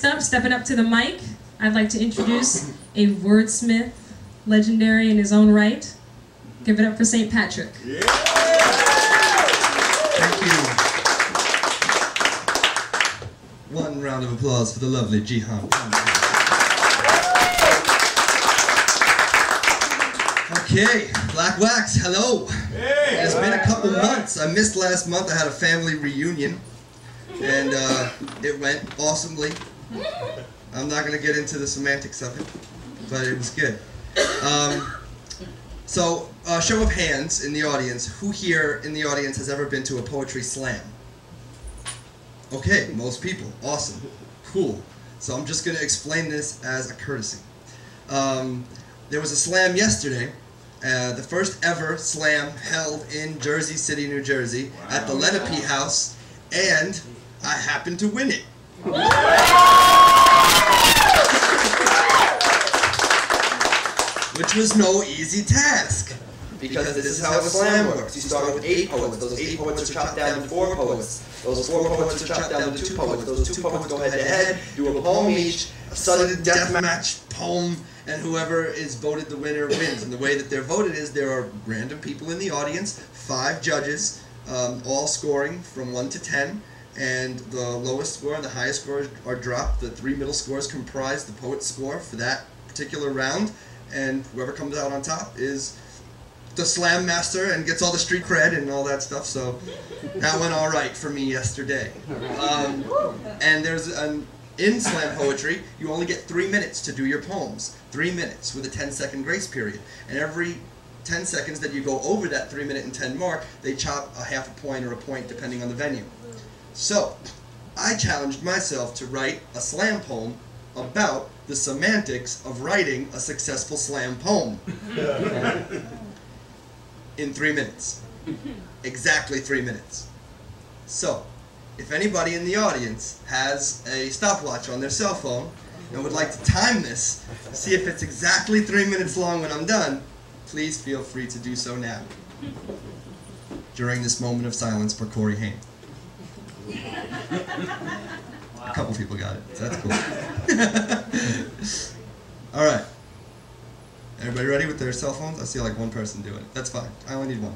Next up, stepping up to the mic, I'd like to introduce a wordsmith, legendary in his own right. Give it up for St. Patrick. Yeah. Thank you. One round of applause for the lovely Jihan. Okay, Black Wax, hello. Hey, it's been a couple months. I missed last month. I had a family reunion, and it went awesomely. I'm not going to get into the semantics of it, but it was good. So, show of hands in the audience. Who here in the audience has ever been to a poetry slam? Okay, most people. Awesome. Cool. So I'm just going to explain this as a courtesy. There was a slam yesterday. The first ever slam held in Jersey City, New Jersey, at the Lenape House, and I happened to win it. Which was no easy task, because this is how a slam works. You start with 8 poets. Those 8 poets are chopped down into 4 poets. Those 4 poets are chopped down into 2 poets. Those 2 poets go head to head, do a poem each, a sudden death match poem, and whoever is voted the winner wins. And the way that they're voted is there are random people in the audience, 5 judges, all scoring from 1 to 10, and the lowest score and the highest score are dropped. The 3 middle scores comprise the poet's score for that particular round, and whoever comes out on top is the slam master and gets all the street cred and all that stuff. So that went all right for me yesterday. And there's in slam poetry, you only get 3 minutes to do your poems. 3 minutes with a 10-second grace period. And every 10 seconds that you go over that 3 minute and 10 mark, they chop a half a point or a point depending on the venue. So I challenged myself to write a slam poem about the semantics of writing a successful slam poem. In 3 minutes. Exactly 3 minutes. So, if anybody in the audience has a stopwatch on their cell phone and would like to time this, see if it's exactly 3 minutes long when I'm done, please feel free to do so now. During this moment of silence for Corey Haim. A couple people got it, so that's cool. Alright. Everybody ready with their cell phones? I see like one person doing it. That's fine. I only need one.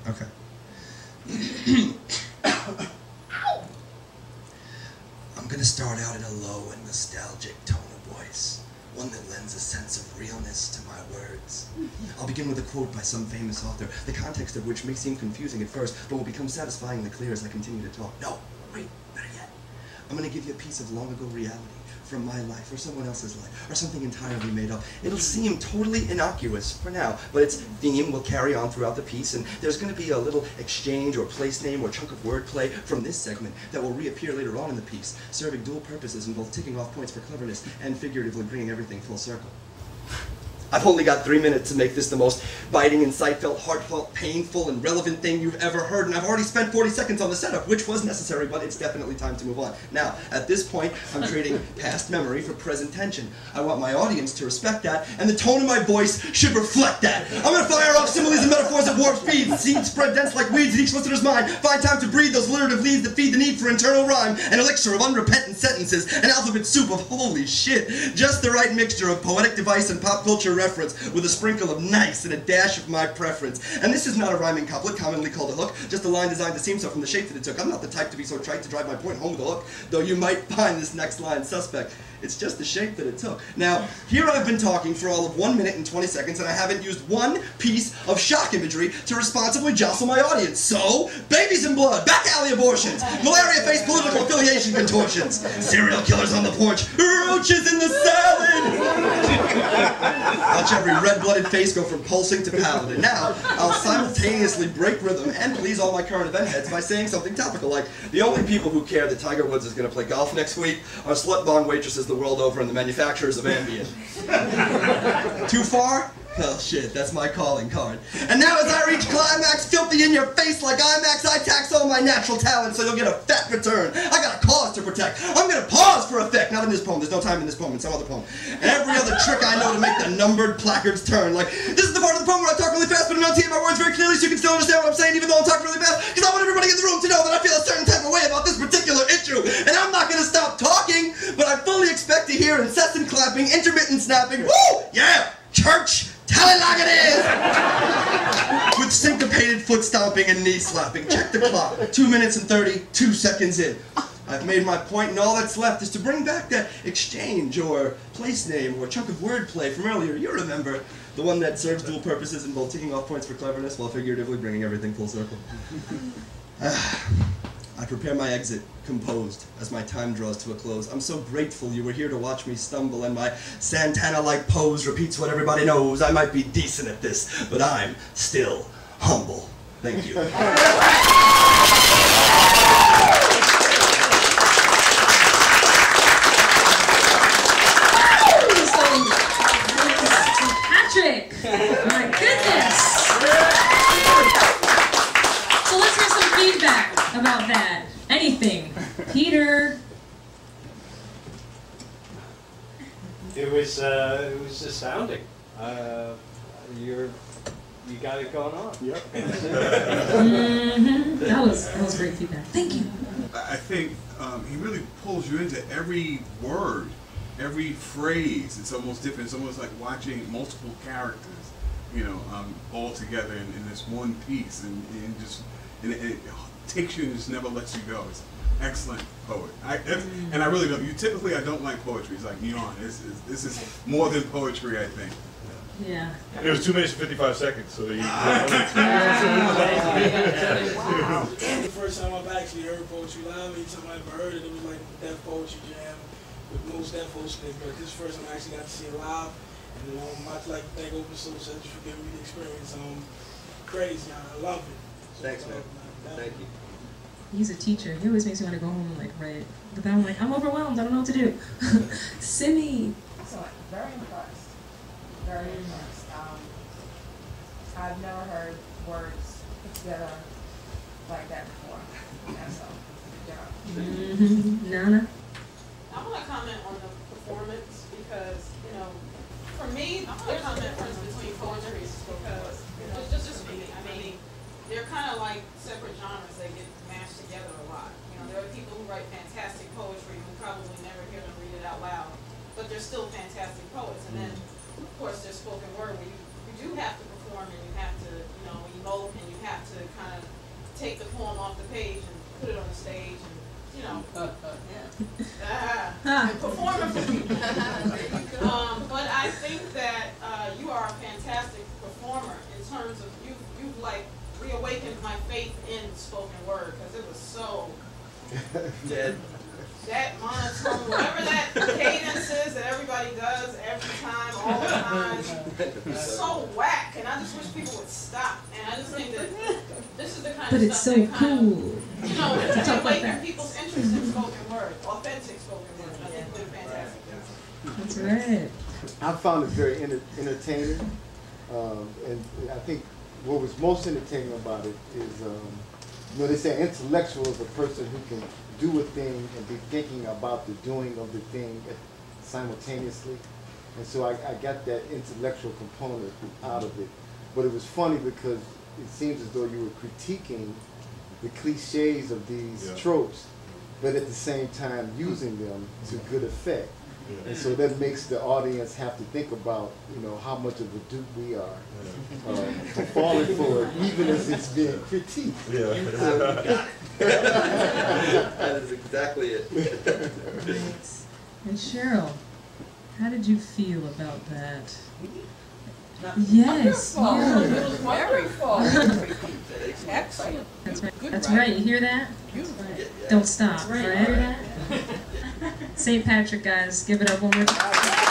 Okay. I'm going to start out in a low and nostalgic tone of voice. One that lends a sense of realness to my words. I'll begin with a quote by some famous author, the context of which may seem confusing at first, but will become satisfyingly clear as I continue to talk. No, wait, better yet. I'm going to give you a piece of long-ago reality from my life, or someone else's life, or something entirely made up. It'll seem totally innocuous for now, but its theme will carry on throughout the piece, and there's going to be a little exchange or place name or chunk of wordplay from this segment that will reappear later on in the piece, serving dual purposes in both ticking off points for cleverness and figuratively bringing everything full circle. I've only got 3 minutes to make this the most biting, insight-felt, heartfelt, painful, and relevant thing you've ever heard, and I've already spent 40 seconds on the setup, which was necessary, but it's definitely time to move on. Now, at this point, I'm trading past memory for present tension. I want my audience to respect that, and the tone of my voice should reflect that. I'm gonna fire off similes and metaphors at warp speed, seeds spread dense like weeds in each listener's mind, find time to breathe those alliterative leads that feed the need for internal rhyme, an elixir of unrepentant sentences, an alphabet soup of holy shit, just the right mixture of poetic device and pop culture reference, with a sprinkle of nice and a dash of my preference. And this is not a rhyming couplet, commonly called a hook, just a line designed to seem so from the shape that it took. I'm not the type to be so trite to drive my point home with a hook, though you might find this next line suspect. It's just the shape that it took. Now, here I've been talking for all of 1 minute and 20 seconds, and I haven't used one piece of shock imagery to responsibly jostle my audience. So, babies in blood, back alley abortions, malaria-faced political affiliation contortions, serial killers on the porch, roaches in the salad. Watch every red-blooded face go from pulsing to pallid. And now, I'll simultaneously break rhythm and please all my current event heads by saying something topical like, the only people who care that Tiger Woods is going to play golf next week are slut-bong waitresses the world over and the manufacturers of Ambien. Too far? Oh shit, that's my calling card. And now as I reach climax, filthy in your face like IMAX, I tax all my natural talent so you'll get a fat return. I got a cause to protect. I'm gonna pause for effect. Not in this poem, there's no time in this poem, in some other poem. And every other trick I know to make the numbered placards turn. Like, this is the part of the poem where I talk really fast but enunciate my words very clearly so you can still understand what I'm saying even though I'm talking really fast. Because I want everybody in the room to know that I feel a certain type of way about this particular issue. And I'm not gonna stop talking, but I fully expect to hear incessant clapping, intermittent snapping. Woo! Yeah! Church! Tell it like it is! With syncopated foot stomping and knee slapping. Check the clock. 2 minutes and 32 seconds in. I've made my point and all that's left is to bring back that exchange or place name or chunk of wordplay from earlier. You remember. The one that serves dual purposes in both ticking off points for cleverness while figuratively bringing everything full circle. I prepare my exit, composed, as my time draws to a close. I'm so grateful you were here to watch me stumble, and my Santana-like pose repeats what everybody knows. I might be decent at this, but I'm still humble. Thank you. Patrick! My goodness! So let's hear some feedback about that. Anything. Peter? It was astounding. You got it going on. Yep. That was great feedback. Thank you. I think he really pulls you into every word, every phrase. It's almost different. It's almost like watching multiple characters, you know, all together in this one piece, and it takes you and just never lets you go. It's excellent poet. And I really don't. Typically, I don't like poetry. It's like neon. This is more than poetry, I think. Yeah. And it was 2 minutes and 55 seconds, so you. Wow. The first time I've actually heard poetry live, anytime I ever heard it, it was like the Def Poetry Jam with most Def hosting. But this first time I actually got to see it live, and I'd like to thank Open Source for giving me the experience. Crazy, I love it. Thanks, man. Thank you. He's a teacher. He always makes me want to go home and like write. But then I'm like, I'm overwhelmed. I don't know what to do. Simi. So very impressed. Very impressed. I've never heard words put together like that before. And so, good job. Nana. I want to comment on the performance because, you know, for me, there's a difference between poetry because, just me, I mean, they're kind of like separate genres. They get mashed together a lot. You know, there are people who write fantastic poetry who probably never hear them read it out loud, but they're still fantastic poets. And then, of course, there's spoken word where you do have to perform and you have to, you know, evoke and you have to kind of take the poem off the page and put it on the stage and, you know, and perform it for people. But I think that you are a fantastic performer in terms of you've like reawakened my faith in spoken word because it was so Dead. that monotone, whatever that cadence is that everybody does every time, all the time, it's so whack, and I just wish people would stop. And I just think that this is the kind But of it's stuff so that kind cool. of, you know, it's reawaken people's interest in spoken word, authentic spoken word. And I think they're fantastic. That's right. I found it very entertaining, and I think what was most entertaining about it is, you know, they say intellectual is a person who can do a thing and be thinking about the doing of the thing simultaneously. And so I got that intellectual component out of it. But it was funny because it seems as though you were critiquing the cliches of these tropes, but at the same time using them to good effect. And so that makes the audience have to think about, you know, how much of a dupe we are for falling for it, even as it's being critiqued. That is exactly it. Thanks. And Cheryl, how did you feel about that? Yes. Wonderful. It was wonderful. Excellent. That's right. That's right. You hear that? Don't stop. Right? St. Patrick, guys. Give it up one more time.